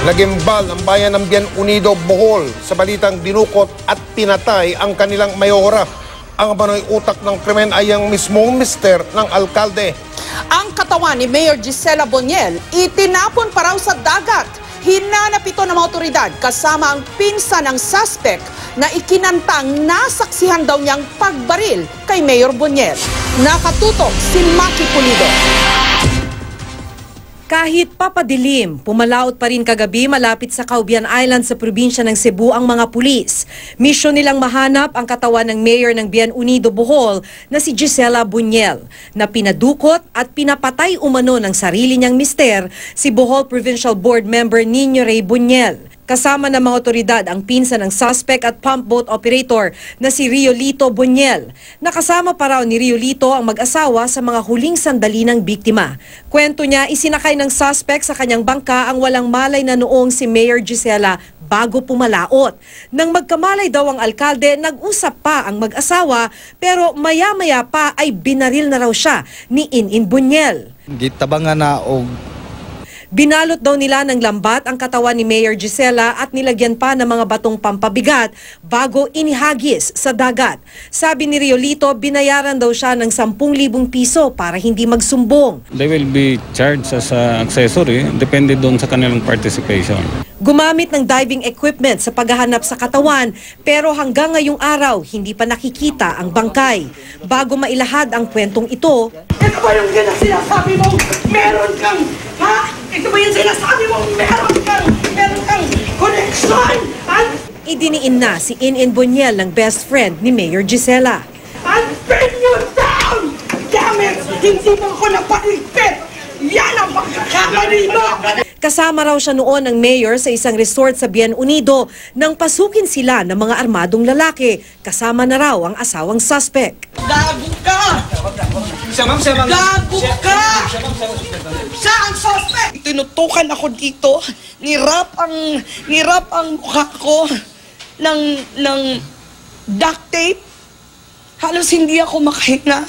Nagimbal ang bayan ng Bien Unido, Bohol sa balitang dinukot at pinatay ang kanilang mayora. Ang manoy utak ng krimen ay ang mismong mister ng alkalde. Ang katawan ni Mayor Gisela Boniel itinapon pa raw sa dagat. Hinanap ito ng mga otoridad kasama ang pinsan ng suspect na ikinantang nasaksihan daw niyang pagbaril kay Mayor Boniel. Nakatutok si Maki Pulido. Kahit papadilim, pumalaot pa rin kagabi malapit sa Caubian Island sa probinsya ng Cebu ang mga pulis. Misyon nilang mahanap ang katawan ng mayor ng Bien Unido, Bohol na si Gisela Boniel na pinadukot at pinapatay umano ng sarili niyang mister, si Bohol Provincial Board Member Nino Ray Boniel. Kasama ng mga otoridad ang pinsan ng suspect at pump boat operator na si Riolito Boniel. Nakasama pa raw ni Riolito ang mag-asawa sa mga huling sandali ng biktima. Kwento niya, isinakay ng suspect sa kanyang bangka ang walang malay na noong si Mayor Gisela bago pumalaot. Nang magkamalay daw ang alkalde, nag-usap pa ang mag-asawa pero maya-maya pa ay binaril na raw siya ni Inin Boniel. Gitabangan na og Binalot daw nila ng lambat ang katawan ni Mayor Gisela at nilagyan pa ng mga batong pampabigat bago inihagis sa dagat. Sabi ni Riolito, binayaran daw siya ng 10,000 piso para hindi magsumbong. They will be charged as an accessory, depende doon sa kanilang participation. Gumamit ng diving equipment sa paghahanap sa katawan pero hanggang ngayong araw hindi pa nakikita ang bangkay. Bago mailahad ang kwentong ito, ito ba yung sinasabi mo? Meron kang, ha? Ito ba yung sinasabi mo? Meron kang connection? idiniin na si Inin Boniel ng best friend ni Mayor Gisela. I'll bring you down! Damn it! Hindi mo ako napaligpit! Yan ang pagkakamali mo! Kasama raw siya noon ng mayor sa isang resort sa Bien Unido nang pasukin sila ng mga armadong lalaki. Kasama na raw ang asawang suspect. Gago ka! Gago ka! Siya ang suspect! Tinutukan ako dito. Nirap ang mukha ko ng duct tape. Halos hindi ako makahinga.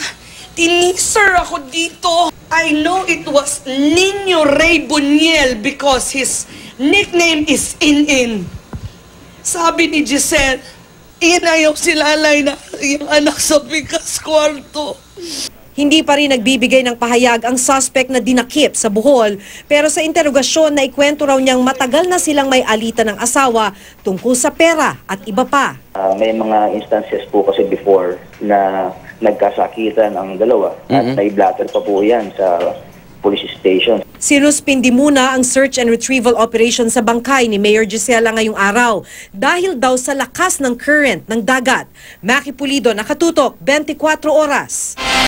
Tiniser ako dito. I know it was Nino Ray Boniel because his nickname is In. Sabi ni Giselle, inayaw si Lalay na yung anak sa bigas kwarto. Hindi pa rin nagbibigay ng pahayag ang suspect na dinakip sa Bohol, pero sa interogasyon na ikwento raw niyang matagal na silang may alitan ng asawa tungkol sa pera at iba pa. May mga instances po kasi before na nagkasakitan ang dalawa at naiblatter pa po yan sa police station. Sinuspindi muna ang search and retrieval operation sa bangkay ni Mayor Gisela ngayong araw dahil daw sa lakas ng current ng dagat. Maki Pulido, nakatutok, 24 oras.